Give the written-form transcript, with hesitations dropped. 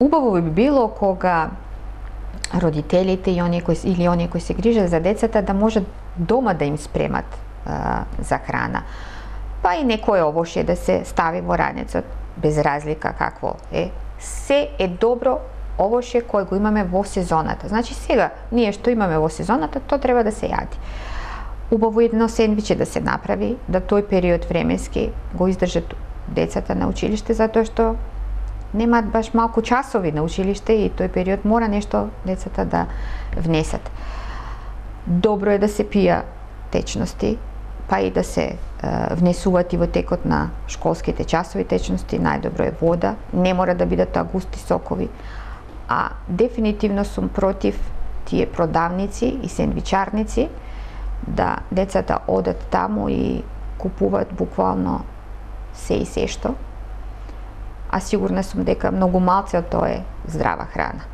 Убаво би било кога родителите и оние кои се грижат за децата да може дома да им спремат за храна. Па и некое овошје да се стави во ранецот, без разлика какво е. Се е добро овошје кое го имаме во сезоната. Значи сега, ние што имаме во сезоната, то треба да се јади. Убаво едно сендвиче да се направи, да тој период временски го издржат децата на училиште, затоа што немаат баш малку часови на училиште и тој период мора нешто децата да внесат. Добро е да се пија течности, па и да се внесуваат и во текот на школските часови течности, најдобро е вода, не мора да бидат тоа густи сокови, а дефинитивно сум против тие продавници и сендвичарници да децата одат таму и купуваат буквално се и се што, а сигурна сум дека многу малце од тоа е здрава храна.